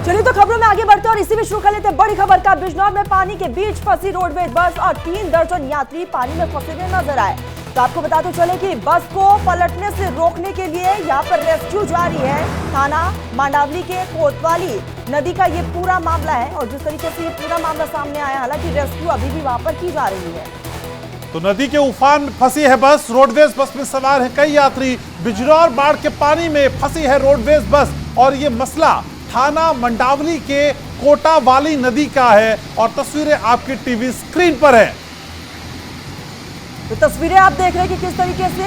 चलिए तो खबरों में आगे बढ़ते हैं और इसी में शुरू कर लेते हैं बड़ी खबर का। बिजनौर में पानी के बीच फंसी रोडवेज बस और 3 दर्जन यात्री पानी में फंसे हुए नजर आए। तो आपको बताते चले कि बस को पलटने से रोकने के लिए यहाँ पर रेस्क्यू जारी है। थाना मांडावली के कोतवाली नदी का ये पूरा मामला है और जिस तरीके से ये पूरा मामला सामने आया, हालांकि रेस्क्यू अभी भी वहां पर की जा रही है। तो नदी के उफान में फंसी है बस, रोडवेज बस में सवार है कई यात्री। बिजनौर बाढ़ के पानी में फंसी है रोडवेज बस और ये मसला थाना मंडावली के कोटावाली नदी का है और तस्वीरें आपकी टीवी स्क्रीन पर है। तो तस्वीरें आप देख रहे हैं कि किस तरीके से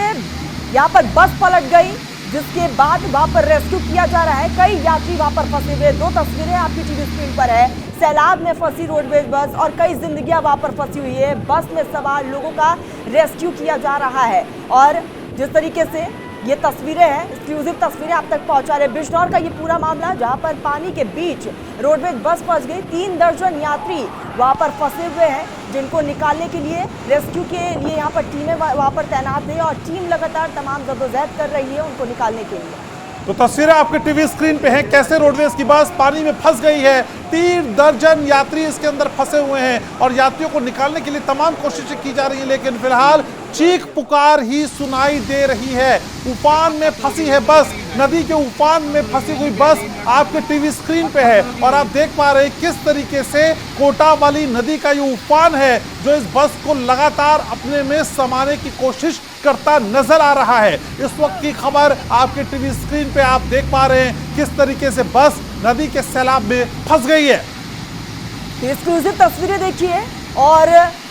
यहाँ पर बस पलट गई, जिसके बाद वहां पर रेस्क्यू किया जा रहा है। कई यात्री वहां पर फंसे हुए, 2 तस्वीरें आपकी टीवी स्क्रीन पर है। सैलाब में फंसी रोडवेज बस और कई जिंदगियां वहां पर फंसी हुई है। बस में सवार लोगों का रेस्क्यू किया जा रहा है और जिस तरीके से ये तस्वीरें हैं, एक्सक्लूसिव तस्वीरें आप तक पहुंचा रहे। बिजनौर का ये पूरा मामला जहां पर पानी के बीच रोडवेज बस फंस गई, 3 दर्जन यात्री वहां पर फंसे हुए हैं, जिनको निकालने के लिए रेस्क्यू के लिए यहाँ पर टीमें वहां पर तैनात है और टीम लगातार तमाम जद्दोजहद कर रही है उनको निकालने के लिए। तो तस्वीरें आपके टीवी स्क्रीन पे हैं, कैसे रोडवेज की बस पानी में फंस गई है। 3 दर्जन यात्री इसके अंदर फंसे हुए हैं और यात्रियों को निकालने के लिए तमाम कोशिशें की जा रही हैं, लेकिन फिलहाल चीख पुकार ही सुनाई दे रही है। उफान में फंसी है बस, नदी के उफान में फंसी हुई बस आपके टीवी स्क्रीन पे है और आप देख पा रहे हैं किस तरीके से कोटावाली नदी का ये उफान है जो इस बस को लगातार अपने में समाने की कोशिश करता नजर आ रहा है। इस वक्त की खबर आपके टीवी स्क्रीन पे आप देख पा रहे हैं किस तरीके से बस नदी के सैलाब में फंस गई है। एक्सक्लूसिव तस्वीरें देखिए और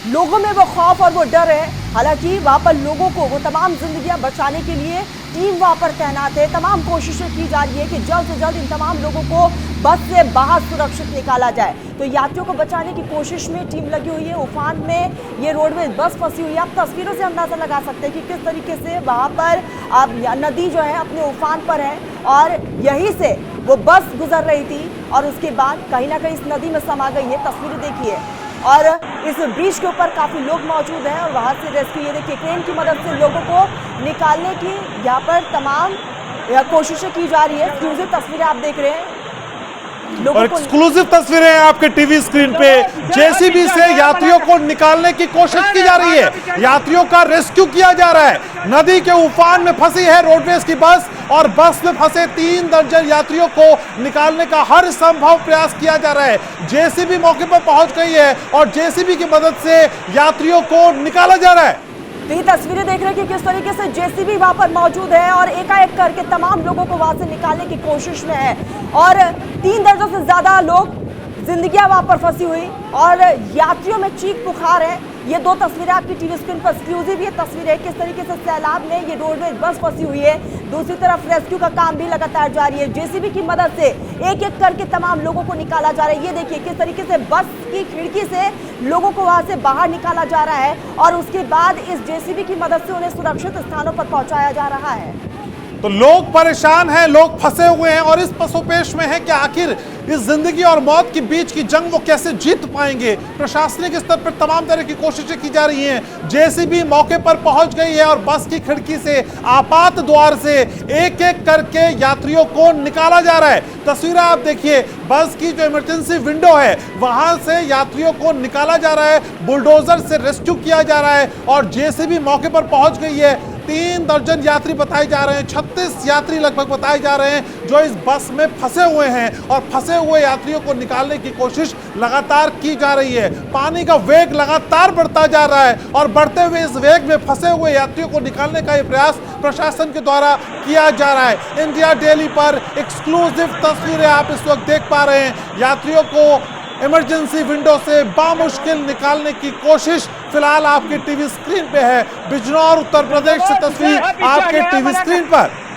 लोगों में वो खौफ और वो डर है। हालांकि वहां पर लोगों को वो तमाम जिंदगियां बचाने के लिए टीम वहां पर तैनात है। तमाम कोशिशें की जा रही है कि जल्द से जल्द इन तमाम लोगों को बस से बाहर सुरक्षित निकाला जाए। तो यात्रियों को बचाने की कोशिश में टीम लगी हुई है। उफान में ये रोडवेज बस फंसी हुई है। आप तस्वीरों से अंदाजा लगा सकते हैं कि किस तरीके से वहां पर अब नदी जो है अपने उफान पर है और यहीं से वो बस गुजर रही थी और उसके बाद कहीं ना कहीं इस नदी में समा गई है। तस्वीरें देखिए और इस ब्रिज के ऊपर काफी लोग मौजूद हैं और वहां से रेस्क्यू, ये देखिए क्रेन की मदद से लोगों को निकालने की यहाँ पर तमाम कोशिशें की जा रही है। एक्सक्लूसिव तस्वीरें आप देख रहे हैं और एक्सक्लूसिव तस्वीरें हैं आपके टीवी स्क्रीन पे। जेसीबी से यात्रियों को निकालने की कोशिश की जा रही है, यात्रियों का रेस्क्यू किया जा रहा है। नदी के उफान में फंसी है रोडवेज की बस और बस में फंसे 3 दर्जन यात्रियों को निकालने का हर संभव प्रयास किया जा रहा है। जेसीबी मौके पर पहुंच गई है और जेसीबी की मदद से यात्रियों को निकाला जा रहा है। तो ये तस्वीरें देख रहे हैं कि किस तरीके से जेसीबी वहां पर मौजूद है और एकाएक करके तमाम लोगों को वहां से निकालने की कोशिश में है और 3 दर्जन से ज्यादा लोग जिंदगियां वहां पर फंसी हुई और यात्रियों में चीख पुकार है। ये 2 तस्वीरें आपकी टीवी स्क्रीन पर एक्सक्लूसिव ये तस्वीर है किस तरीके से सैलाब में ये रोडवेज बस फंसी हुई है। दूसरी तरफ रेस्क्यू का काम भी लगातार जारी है। जेसीबी की मदद से एक एक करके तमाम लोगों को निकाला जा रहा है। ये देखिए किस तरीके से बस की खिड़की से लोगों को वहां से बाहर निकाला जा रहा है और उसके बाद इस जेसीबी की मदद से उन्हें सुरक्षित स्थानों पर पहुंचाया जा रहा है। तो लोग परेशान हैं, लोग फंसे हुए हैं और इस पसोपेश में है कि आखिर इस जिंदगी और मौत के बीच की जंग वो कैसे जीत पाएंगे। प्रशासनिक स्तर पर तमाम तरह की कोशिशें की जा रही हैं। जेसीबी मौके पर पहुंच गई है और बस की खिड़की से आपात द्वार से एक एक करके यात्रियों को निकाला जा रहा है। तस्वीरें आप देखिए, बस की जो इमरजेंसी विंडो है वहां से यात्रियों को निकाला जा रहा है, बुलडोजर से रेस्क्यू किया जा रहा है और जेसीबी मौके पर पहुंच गई है। 3 दर्जन यात्री बताए जा रहे हैं, 36 यात्री लगभग बताए जा रहे हैं जो इस बस में फंसे हुए हैं और फंसे हुए यात्रियों को निकालने की कोशिश लगातार की जा रही है। पानी का वेग लगातार बढ़ता जा रहा है और बढ़ते हुए इस वेग में फंसे हुए यात्रियों को निकालने का ये प्रयास प्रशासन के द्वारा किया जा रहा है। इंडिया डेली पर एक्सक्लूसिव तस्वीरें आप इस वक्त देख पा रहे हैं। यात्रियों को इमरजेंसी विंडो से बामुश्किल निकालने की कोशिश फिलहाल आपके टीवी स्क्रीन पे है। बिजनौर उत्तर प्रदेश से तस्वीर आपके टीवी स्क्रीन पर।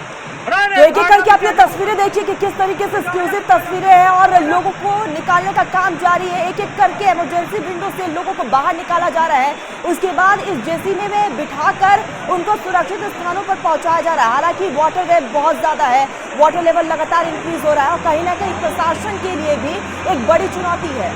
एक एक करके आप ये तस्वीरें देखिए कि किस तरीके से एक्सक्लूसिव तस्वीरें हैं और लोगों को निकालने का काम जारी है। एक एक करके इमरजेंसी विंडो से लोगों को बाहर निकाला जा रहा है। उसके बाद इस जेसीबी में बिठाकर उनको सुरक्षित स्थानों पर पहुंचाया जा रहा है। हालांकि वाटर वेव बहुत ज्यादा है, वाटर लेवल लगातार इंक्रीज हो रहा है और कहीं ना कहीं प्रशासन के लिए भी एक बड़ी चुनौती है।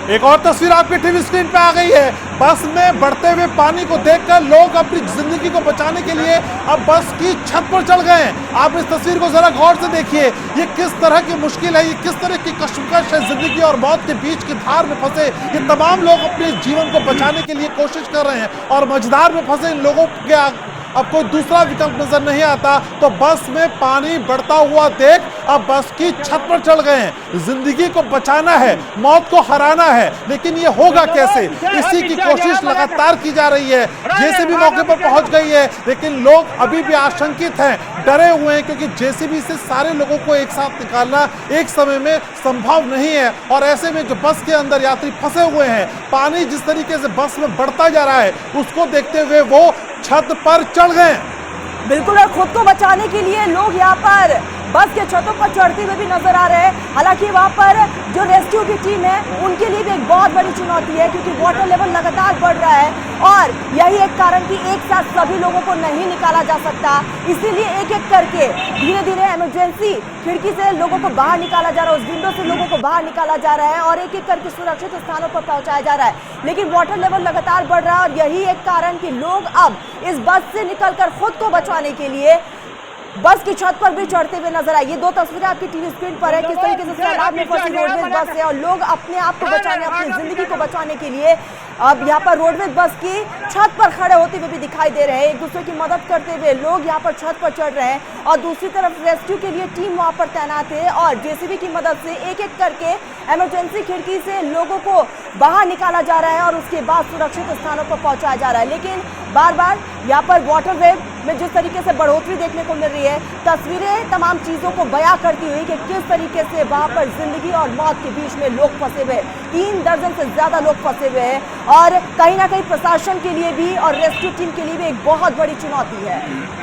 एक और तस्वीर आपकी टीवी स्क्रीन पे आ गई है। बस में बढ़ते हुए पानी को देखकर लोग अपनी जिंदगी को बचाने के लिए अब बस की छत पर चढ़ गए हैं। आप इस तस्वीर को जरा गौर से देखिए, ये किस तरह की मुश्किल है, ये किस तरह की कश्मकश है। जिंदगी और मौत के बीच की धार में फंसे ये तमाम लोग अपने जीवन को बचाने के लिए कोशिश कर रहे हैं और मझधार में फंसे इन लोगों के अब कोई दूसरा विकल्प नजर नहीं आता, तो बस में पानी बढ़ता हुआ देख अब बस की छत पर चढ़ गए हैं। जिंदगी को बचाना है, मौत को हराना है, लेकिन ये होगा कैसे, इसी की कोशिश लगातार की जा रही है। जेसीबी मौके पर पहुंच गई है, लेकिन लोग अभी भी आशंकित हैं, डरे हुए हैं, क्योंकि जेसीबी से सारे लोगों को एक साथ निकालना एक समय में संभव नहीं है। और ऐसे में जो बस के अंदर यात्री फंसे हुए हैं, पानी जिस तरीके से बस में बढ़ता जा रहा है उसको देखते हुए वो छत पर चढ़ गए। बिल्कुल, और खुद को बचाने के लिए लोग यहाँ पर बस के छतों पर चढ़ते हुए भी नजर आ रहे हैं। हालांकि वहां पर जो रेस्क्यू की टीम है उनके लिए भी एक बहुत बड़ी चुनौती है, क्योंकि वाटर लेवल लगातार बढ़ रहा है और यही एक कारण कि एक साथ सभी लोगों को नहीं निकाला जा सकता। इसीलिए एक एक करके धीरे धीरे इमरजेंसी खिड़की से लोगों को बाहर निकाला जा रहा है, उस विंडो से लोगों को बाहर निकाला जा रहा है और एक एक करके सुरक्षित स्थानों पर पहुंचाया जा रहा है। लेकिन वाटर लेवल लगातार बढ़ रहा है और यही एक कारण कि लोग अब इस बस से निकलकर खुद को बचाने के लिए बस की छत पर भी चढ़ते हुए नजर आए। ये दो तस्वीरें आपकी टीवी स्क्रीन पर है, किस तरीके से सैलाब में फंसी रोडवेज बस है और लोग अपने आप को बचाने, अपनी जिंदगी को बचाने के लिए अब यहाँ पर रोडवेज बस की छत पर खड़े होते हुए भी दिखाई दे रहे हैं। एक दूसरे की मदद करते हुए लोग यहाँ पर छत पर चढ़ रहे हैं और दूसरी तरफ रेस्क्यू के लिए टीम वहाँ पर तैनात है और जेसीबी की मदद से एक एक करके इमरजेंसी खिड़की से लोगों को बाहर निकाला जा रहा है और उसके बाद सुरक्षित स्थानों पर पहुंचाया जा रहा है। लेकिन बार बार यहाँ पर वाटर वेव में जिस तरीके से बढ़ोतरी देखने को मिल रही है, तस्वीरें तमाम चीजों को बयां करती हुई कि किस तरीके से वहां पर जिंदगी और मौत के बीच में लोग फंसे हुए, 3 दर्जन से ज्यादा लोग फंसे हुए हैं और कहीं ना कहीं प्रशासन के लिए भी और रेस्क्यू टीम के लिए भी एक बहुत बड़ी चुनौती है।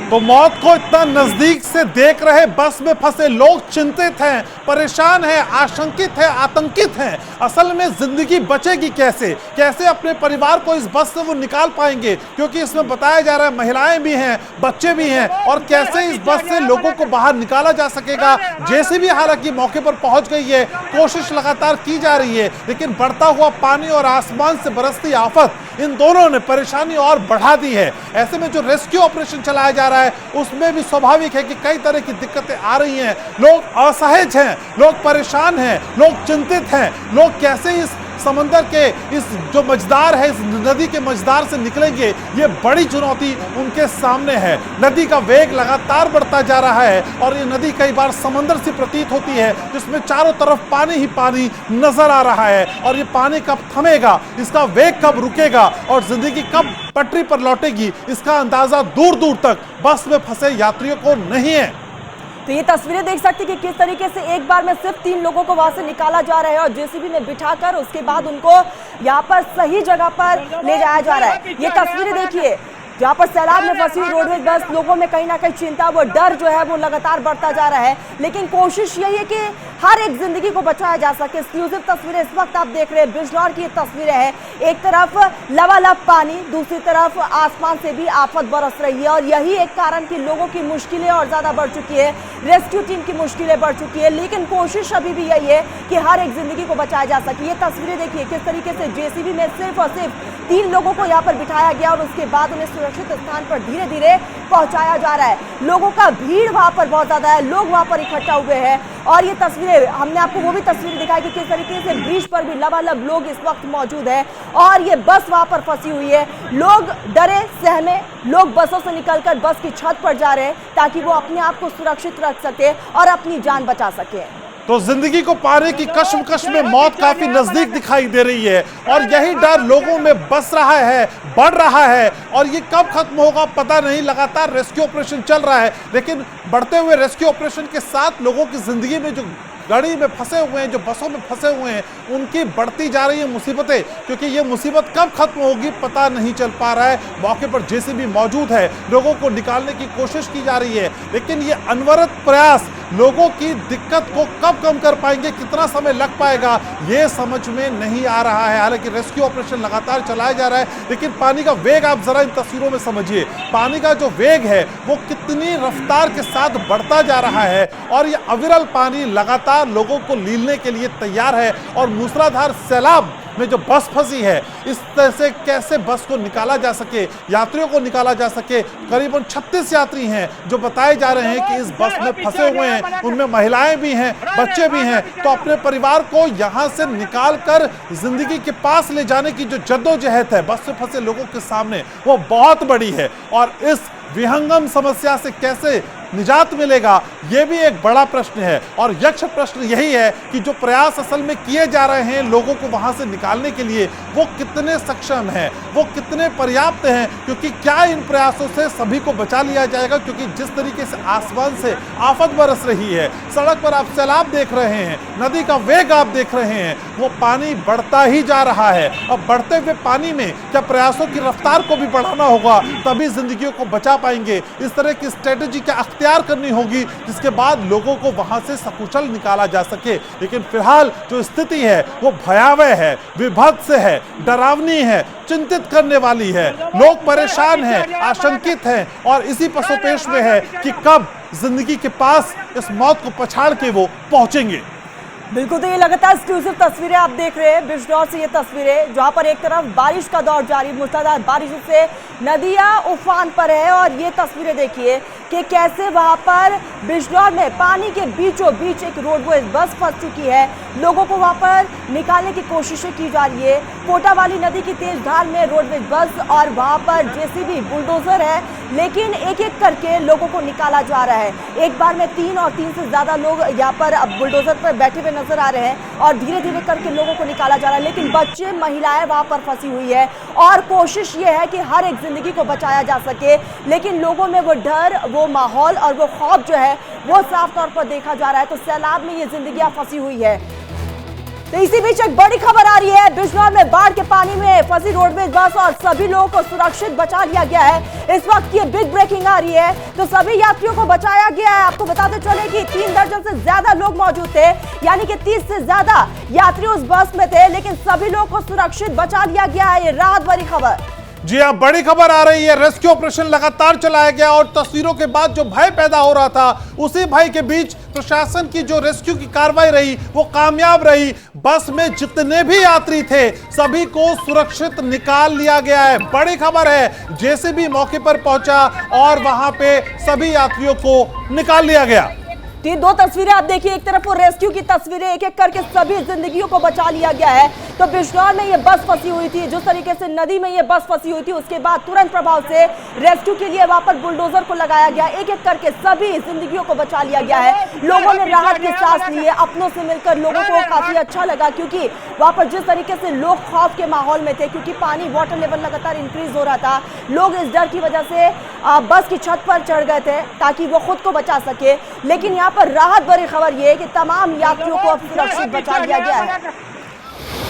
तो मौत को इतना नजदीक से देख रहे बस में फंसे लोग चिंतित हैं, परेशान हैं, आशंकित हैं, आतंकित हैं। असल में जिंदगी बचेगी कैसे, कैसे अपने परिवार को इस बस से वो निकाल पाएंगे, क्योंकि इसमें बताया जा रहा है महिलाएं भी हैं, बच्चे भी हैं, और कैसे इस बस से लोगों को बाहर निकाला जा सकेगा। जेसीबी हालांकि मौके पर पहुंच गई है, कोशिश लगातार की जा रही है, लेकिन बढ़ता हुआ पानी और आसमान से बरसती आफत इन दोनों ने परेशानी और बढ़ा दी है। ऐसे में जो रेस्क्यू ऑपरेशन चलाया जा रहा है उसमें भी स्वाभाविक है कि कई तरह की दिक्कतें आ रही हैं। लोग असहज हैं, लोग परेशान हैं, लोग चिंतित हैं। लोग कैसे इस समंदर के इस जो मझधार है, इस नदी के मझधार से निकलेंगे, ये बड़ी चुनौती उनके सामने है। नदी का वेग लगातार बढ़ता जा रहा है और ये नदी कई बार समंदर सी प्रतीत होती है, जिसमें चारों तरफ पानी ही पानी नजर आ रहा है। और ये पानी कब थमेगा, इसका वेग कब रुकेगा और जिंदगी कब पटरी पर लौटेगी, इसका अंदाजा दूर दूर तक बस में फंसे यात्रियों को नहीं है। तो ये तस्वीरें देख सकते हैं कि किस तरीके से एक बार में सिर्फ 3 लोगों को वहां से निकाला जा रहा है और जेसीबी में बिठाकर उसके बाद उनको यहाँ पर सही जगह पर ले जाया जा रहा है। ये तस्वीरें देखिए, जहाँ पर सैलाब में फंसी रोडवेज बस, लोगों में कहीं ना कहीं चिंता, वो डर जो है वो लगातार बढ़ता जा रहा है। लेकिन कोशिश यही है कि हर एक जिंदगी को बचाया जा सके। एक्सक्लूसिव तस्वीरें इस वक्त आप देख रहे हैं, बिजनौर की ये तस्वीरें हैं। एक तरफ लबालब पानी, दूसरी तरफ आसमान से भी आफत बरस रही है और यही एक कारण कि लोगों की मुश्किलें और ज्यादा बढ़ चुकी है, रेस्क्यू टीम की मुश्किलें बढ़ चुकी है। लेकिन कोशिश अभी भी यही है कि हर एक जिंदगी को बचाया जा सके। ये तस्वीरें देखिए किस तरीके से जेसीबी में सिर्फ और सिर्फ 3 लोगों को यहाँ पर बिठाया गया और उसके बाद उन्हें सुरक्षित स्थान पर धीरे धीरे पहुंचाया जा रहा है। लोगों का भीड़ वहां पर बहुत ज्यादा है, लोग वहां पर इकट्ठा हुए हैं और ये तस्वीरें हमने आपको वो भी तस्वीर दिखाई कि किस तरीके से ब्रिज पर भी लबालब लोग इस वक्त मौजूद है और ये बस वहां पर फंसी हुई है। लोग डरे सहमे, लोग बसों से निकलकर बस की छत पर जा रहे हैं ताकि वो अपने आप को सुरक्षित रख सके और अपनी जान बचा सके। तो जिंदगी को पाने की कश्मकश में मौत काफी नजदीक दिखाई दे रही है और यही डर लोगों में बस रहा है, बढ़ रहा है और ये कब खत्म होगा पता नहीं। लगातार रेस्क्यू ऑपरेशन चल रहा है, लेकिन बढ़ते हुए रेस्क्यू ऑपरेशन के साथ लोगों की जिंदगी में जो गाड़ी में फंसे हुए हैं, जो बसों में फंसे हुए हैं, उनकी बढ़ती जा रही है मुसीबतें, क्योंकि ये मुसीबत कब खत्म होगी पता नहीं चल पा रहा है। मौके पर जेसीबी मौजूद है, लोगों को निकालने की कोशिश की जा रही है, लेकिन ये अनवरत प्रयास लोगों की दिक्कत को कब कम कर पाएंगे, कितना समय लग पाएगा, ये समझ में नहीं आ रहा है। हालांकि रेस्क्यू ऑपरेशन लगातार चलाया जा रहा है, लेकिन पानी का वेग आप जरा इन तस्वीरों में समझिए। पानी का जो वेग है वो कितनी रफ्तार के साथ बढ़ता जा रहा है और ये अविरल पानी लगातार लगातार लोगों को लीलने के लिए तैयार है और मूसलाधार सैलाब में जो बस फंसी है, इस तरह से कैसे बस को निकाला जा सके, यात्रियों को निकाला जा सके। करीबन 36 यात्री हैं जो बताए जा रहे हैं कि इस बस में फंसे हुए हैं, उनमें महिलाएं भी हैं, बच्चे भी हैं। तो अपने परिवार को यहां से निकाल कर जिंदगी के पास ले जाने की जो जद्दोजहद है बस में फंसे लोगों के सामने, वो बहुत बड़ी है। और इस विहंगम समस्या से कैसे निजात मिलेगा, यह भी एक बड़ा प्रश्न है। और यक्ष प्रश्न यही है कि जो प्रयास असल में किए जा रहे हैं लोगों को वहां से निकालने के लिए, वो कितने सक्षम हैं, वो कितने पर्याप्त हैं, क्योंकि क्या इन प्रयासों से सभी को बचा लिया जाएगा। क्योंकि जिस तरीके से आसमान से आफत बरस रही है, सड़क पर आप सैलाब देख रहे हैं, नदी का वेग आप देख रहे हैं, वो पानी बढ़ता ही जा रहा है। अब बढ़ते हुए पानी में क्या प्रयासों की रफ्तार को भी बढ़ाना होगा, तभी जिंदगियों को बचा पाएंगे। इस तरह की स्ट्रेटेजी का तैयार करनी होगी जिसके बाद लोगों को वहां से सकुशल निकाला जा सके। लेकिन फिलहाल जो स्थिति है वो भयावह है, विभत्स है, डरावनी है, चिंतित करने वाली है। लोग परेशान हैं, आशंकित हैं और इसी पसोपेश में है कि कब जिंदगी के पास इस मौत को पछाड़ के वो पहुंचेंगे। बिल्कुल, तो ये लगातार एक्सक्लूसिव तस्वीरें आप देख रहे हैं बिजनौर से। ये तस्वीरें जहां पर एक तरफ बारिश का दौर जारी, मूसलाधार बारिश से नदियां उफान पर है, और ये तस्वीरें देखिए कि कैसे वहां पर बिजनौर में पानी के बीचों बीच एक रोडवेज बस फंस चुकी है। लोगों को वहां पर निकालने की कोशिशें की जा रही है। कोटावाली नदी की तेज धार में रोडवेज बस और वहां पर जेसीबी बुलडोजर है, लेकिन एक एक करके लोगों को निकाला जा रहा है। एक बार में 3 और 3 से ज्यादा लोग यहाँ पर अब बुलडोजर पर बैठे हुए नजर आ रहे हैं और धीरे धीरे करके लोगों को निकाला जा रहा है। लेकिन बच्चे, महिलाएं वहां पर फंसी हुई है और कोशिश ये है कि हर एक जिंदगी को बचाया जा सके। लेकिन लोगों में वो डर, वो माहौल और वो खौफ जो है वो साफ तौर पर देखा जा रहा है। तो सैलाब में ये जिंदगियां फंसी हुई है। तो इसी बीच एक बड़ी खबर आ रही है, बिजनौर में बाढ़ के पानी में फंसी रोडवेज बस और सभी लोगों को सुरक्षित बचा लिया गया है। इस वक्त ये बिग ब्रेकिंग आ रही है, तो सभी यात्रियों को बचाया गया है। आपको बताते चले कि 3 दर्जन से ज्यादा लोग मौजूद थे, यानी कि 30 से ज्यादा यात्री उस बस में थे, लेकिन सभी लोगों को सुरक्षित बचा लिया गया है। ये राहत भरी खबर। जी हाँ, बड़ी खबर आ रही है। रेस्क्यू ऑपरेशन लगातार चलाया गया और तस्वीरों के बाद जो भय पैदा हो रहा था, उसी भय के बीच प्रशासन की जो रेस्क्यू की कार्रवाई रही वो कामयाब रही। बस में जितने भी यात्री थे सभी को सुरक्षित निकाल लिया गया है। बड़ी खबर है, जेसीबी मौके पर पहुंचा और वहां पे सभी यात्रियों को निकाल लिया गया। ये 2 तस्वीरें आप देखिए, एक तरफ वो रेस्क्यू की तस्वीरें, एक एक करके सभी जिंदगियों को बचा लिया गया है। तो बिजनौर में ये बस फंसी हुई थी, जिस तरीके से नदी में ये बस फंसी हुई थी, उसके बाद तुरंत प्रभाव से रेस्क्यू के लिए वहां पर बुलडोजर को लगाया गया। एक एक करके सभी जिंदगियों को बचा लिया गया है। लोगों ने राहत की सांस ली है, अपनों से मिलकर लोगों को काफी अच्छा लगा, क्योंकि वहां पर जिस तरीके से लोग खौफ के माहौल में थे, क्योंकि पानी, वाटर लेवल लगातार इंक्रीज हो रहा था। लोग इस डर की वजह से बस की छत पर चढ़ गए थे ताकि वो खुद को बचा सके। लेकिन यहाँ पर राहत भरी खबर ये है कि तमाम यात्रियों को अब सुरक्षित बचा लिया गया है।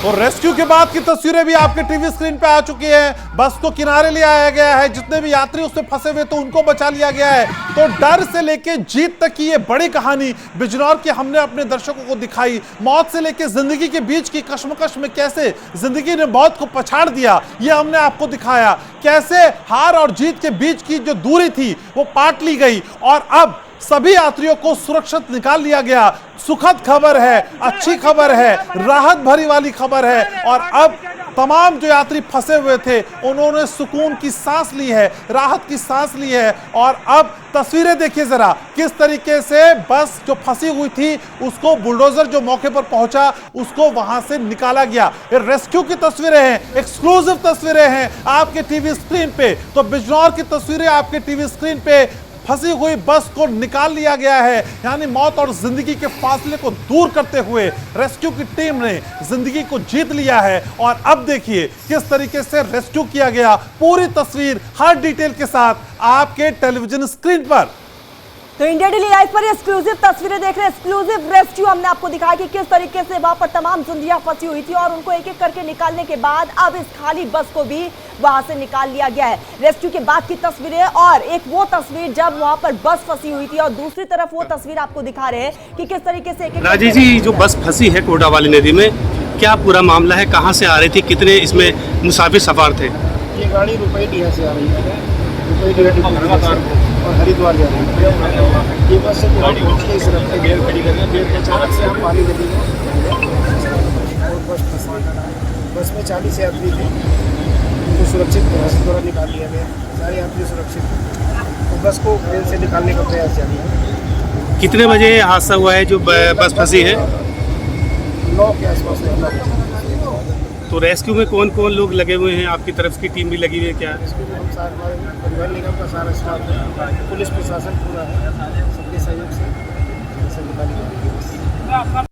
और रेस्क्यू के बाद की तस्वीरें भी आपके टीवी स्क्रीन पे आ चुकी हैं। बस को किनारे ले आया गया है, जितने भी यात्री उसमें फंसे हुए तो उनको बचा लिया गया है। तो डर से लेके जीत तक की ये बड़ी कहानी बिजनौर की हमने अपने दर्शकों को दिखाई। मौत से लेके जिंदगी के बीच की कश्मकश में कैसे जिंदगी ने मौत को पछाड़ दिया, ये हमने आपको दिखाया। कैसे हार और जीत के बीच की जो दूरी थी वो पाट ली गई और अब सभी यात्रियों को सुरक्षित निकाल लिया गया। सुखद खबर है, अच्छी खबर है, राहत भरी वाली खबर है। और अब तमाम जो यात्री फंसे हुए थे उन्होंने सुकून की सांस ली है, राहत की सांस ली है। और अब तस्वीरें देखिए जरा, किस तरीके से बस जो फंसी हुई थी उसको बुलडोजर जो मौके पर पहुंचा उसको वहां से निकाला गया। ये रेस्क्यू की तस्वीरें हैं, एक्सक्लूसिव तस्वीरें हैं आपके टीवी स्क्रीन पे। तो बिजनौर की तस्वीरें आपके टीवी स्क्रीन पे, फंसी हुई बस को निकाल लिया गया है, यानी मौत और जिंदगी के फासले को दूर करते हुए रेस्क्यू की टीम ने जिंदगी को जीत लिया है। और अब देखिए किस तरीके से रेस्क्यू किया गया, पूरी तस्वीर हर डिटेल के साथ आपके टेलीविजन स्क्रीन पर। तो इंडिया डेली लाइव पर एक्सक्लूसिव तस्वीरें देख रहे हैं, एक्सक्लूसिव रेस्क्यू हमने आपको दिखाया कि किस तरीके से वहां पर तमाम जिंदगियां फंसी हुई थी और उनको एक एक करके निकालने के बाद अब इस खाली बस को भी वहां से निकाल लिया गया है। रेस्क्यू के बाद की तस्वीरें और एक वो तस्वीर जब वहां पर बस फंसी हुई थी और दूसरी तरफ वो तस्वीर आपको दिखा रहे हैं कि किस तरीके से राजेश जी, जो बस फंसी है कोटावाली नदी में, क्या पूरा मामला है? कहाँ से आ रही थी? कितने इसमें मुसाफिर सवार थे? ये गाड़ी रुपये से आ रही है, रुपये और हरिद्वार जा रही थी। ये बस से गाड़ी पहुँच के इस रफ पे बेल खड़ी करके बेल के अचानक से हम पानी नदी में और बस फंसा। बस में 40 यात्री थे, उनको सुरक्षित बस द्वारा निकाल लिया गया। सारे यात्री सुरक्षित, तो बस को बेल से निकालने का प्रयास जारी है। कितने बजे हादसा हुआ है जो बस फंसी है? 9 के आसपास में। तो रेस्क्यू में कौन कौन लोग लगे हुए हैं? आपकी तरफ की टीम भी लगी हुई है क्या? हम सारे हमारे परिवहन निगम का सारा स्टाफ है, पुलिस प्रशासन पूरा है, सबके सहयोग से निकाली जाएगी।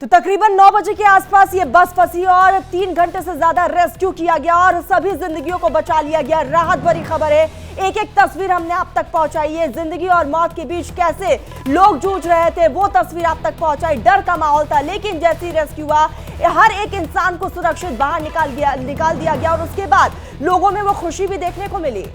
तो तकरीबन 9 बजे के आसपास ये बस फंसी और 3 घंटे से ज्यादा रेस्क्यू किया गया और सभी जिंदगियों को बचा लिया गया। राहत भरी खबर है, एक एक तस्वीर हमने आप तक पहुंचाई है। जिंदगी और मौत के बीच कैसे लोग जूझ रहे थे वो तस्वीर आप तक पहुंचाई। डर का माहौल था, लेकिन जैसी रेस्क्यू हुआ हर एक इंसान को सुरक्षित बाहर निकाल दिया गया और उसके बाद लोगों में वो खुशी भी देखने को मिली।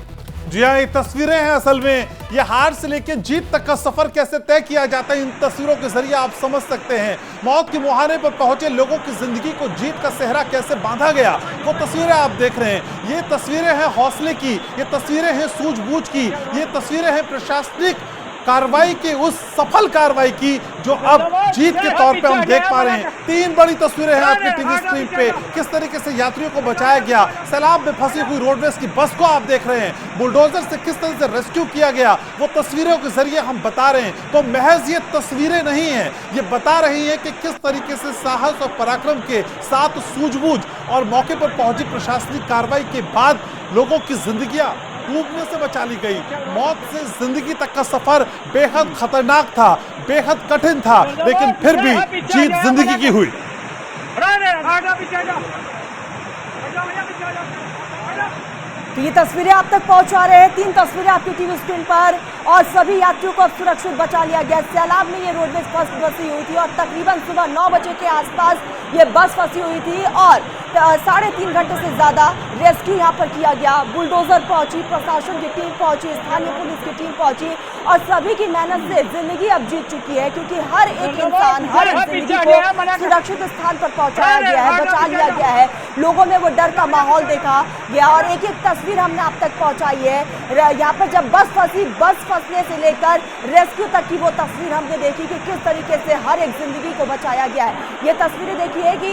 जी हाँ, ये तस्वीरें हैं। असल में ये हार से लेकर जीत तक का सफर कैसे तय किया जाता है, इन तस्वीरों के जरिए आप समझ सकते हैं। मौत के मुहाने पर पहुंचे लोगों की जिंदगी को जीत का सेहरा कैसे बांधा गया, वो तस्वीरें आप देख रहे हैं। ये तस्वीरें हैं हौसले की, ये तस्वीरें हैं सूझबूझ की, ये तस्वीरें हैं प्रशासनिक कार्रवाई की, उस सफल कार्रवाई की जो अब जीत के तौर पे हम देख पा रहे हैं। 3 बड़ी तस्वीरें हैं आपकी टीवी स्क्रीन पे, किस तरीके से यात्रियों को बचाया गया। सैलाब में फंसी हुई रोडवेज की बस को आप देख रहे हैं, बुलडोजर से किस तरह से रेस्क्यू किया गया, वो तस्वीरों के जरिए हम बता रहे हैं। तो महज ये तस्वीरें नहीं है, ये बता रही है कि किस तरीके से साहस और पराक्रम के साथ सूझबूझ और मौके पर पहुंची प्रशासनिक कार्रवाई के बाद लोगों की जिंदगियां डूबने से बचा ली गई। मौत से जिंदगी तक का सफर बेहद खतरनाक था, बेहद कठिन था, लेकिन फिर भी जीत जिंदगी की हुई। तो ये तस्वीरें आप तक पहुंचा रहे हैं, 3 तस्वीरें आपकी टीवी स्क्रीन पर और सभी यात्रियों को सुरक्षित बचा लिया गया। सैलाब में ये रोडवेज बस फंसी हुई थी और तकरीबन सुबह 9 बजे के आसपास ये बस फंसी हुई थी और 3.5 घंटे से ज़्यादा रेस्क्यू यहाँ पर किया गया। बुलडोजर पहुंची, प्रशासन की टीम पहुंची, स्थानीय पुलिस की टीम पहुंची और सभी की मेहनत से जिंदगी अब जीत चुकी है, क्योंकि हर एक इंसान, हर एक जिंदगी को सुरक्षित स्थान पर पहुंचाया गया है, बचा लिया गया है। लोगों में वो डर का माहौल देखा गया और एक एक तस्वीर हमने आप तक पहुंचाई है। यहाँ पर जब बस फंसी, बस फंसने से लेकर रेस्क्यू तक की वो तस्वीर हमने देखी कि किस तरीके से हर एक जिंदगी को बचाया गया है। ये तस्वीरें देखिए कि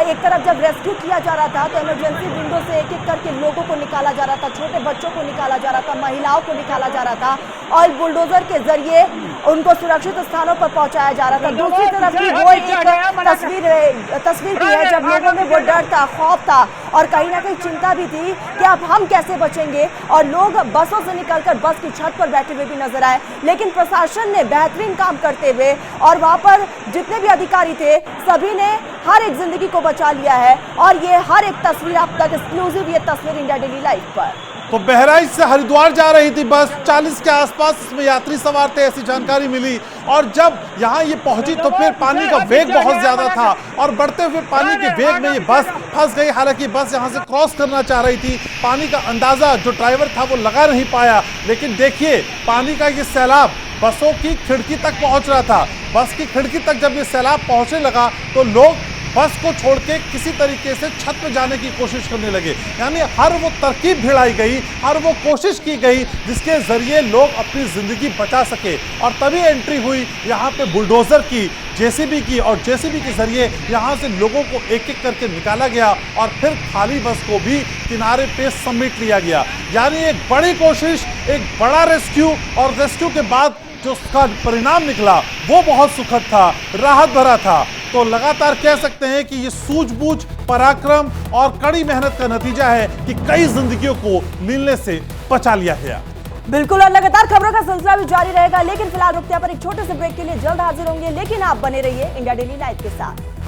एक तरफ जब रेस्क्यू किया जा रहा था तो इमरजेंसी विंडो से एक एक करके लोगों को निकाला जा रहा था, छोटे बच्चों को निकाला जा रहा था, महिलाओं को निकाला जा रहा था और बुलडोजर के जरिए उनको सुरक्षित स्थानों पर पहुंचाया जा रहा था। दूसरी तरफ की वो एक तस्वीर भी है जब लोगों में वो डर था, खौफ था और कहीं ना कहीं चिंता भी थी कि अब हम कैसे बचेंगे और लोग बसों से निकलकर बस की छत पर बैठे हुए भी नजर आए। लेकिन प्रशासन ने बेहतरीन काम करते हुए और वहां पर जितने भी अधिकारी थे सभी ने हर एक जिंदगी को बचा लिया है और ये हर एक तस्वीर आप तक एक्सक्लूसिव, ये तस्वीर इंडिया डेली लाइव पर। तो बहराइच से हरिद्वार जा रही थी बस, 40 के आसपास इसमें यात्री सवार थे, ऐसी जानकारी मिली। और जब यहाँ ये पहुंची तो फिर पानी का वेग बहुत ज्यादा था और बढ़ते हुए पानी के वेग में ये बस फंस गई। हालांकि बस यहाँ से क्रॉस करना चाह रही थी, पानी का अंदाजा जो ड्राइवर था वो लगा नहीं पाया। लेकिन देखिए पानी का ये सैलाब बसों की खिड़की तक पहुंच रहा था। बस की खिड़की तक जब ये सैलाब पहुंचने लगा तो लोग बस को छोड़ के किसी तरीके से छत पे जाने की कोशिश करने लगे। यानी हर वो तरकीब भिड़ाई गई, हर वो कोशिश की गई जिसके जरिए लोग अपनी जिंदगी बचा सके। और तभी एंट्री हुई यहाँ पे बुलडोजर की, जेसीबी की, और जेसीबी के जरिए यहाँ से लोगों को एक एक करके निकाला गया और फिर खाली बस को भी किनारे पे समेट लिया गया। यानी एक बड़ी कोशिश, एक बड़ा रेस्क्यू, और रेस्क्यू के बाद जो उसका परिणाम निकला वो बहुत सुखद था, राहत भरा था। तो लगातार कह सकते हैं कि ये सूझबूझ, पराक्रम और कड़ी मेहनत का नतीजा है कि कई जिंदगियों को मिलने से बचा लिया गया। बिल्कुल, और लगातार खबरों का सिलसिला भी जारी रहेगा, लेकिन फिलहाल रुकते हैं पर एक छोटे से ब्रेक के लिए। जल्द हाजिर होंगे, लेकिन आप बने रहिए इंडिया डेली लाइव के साथ।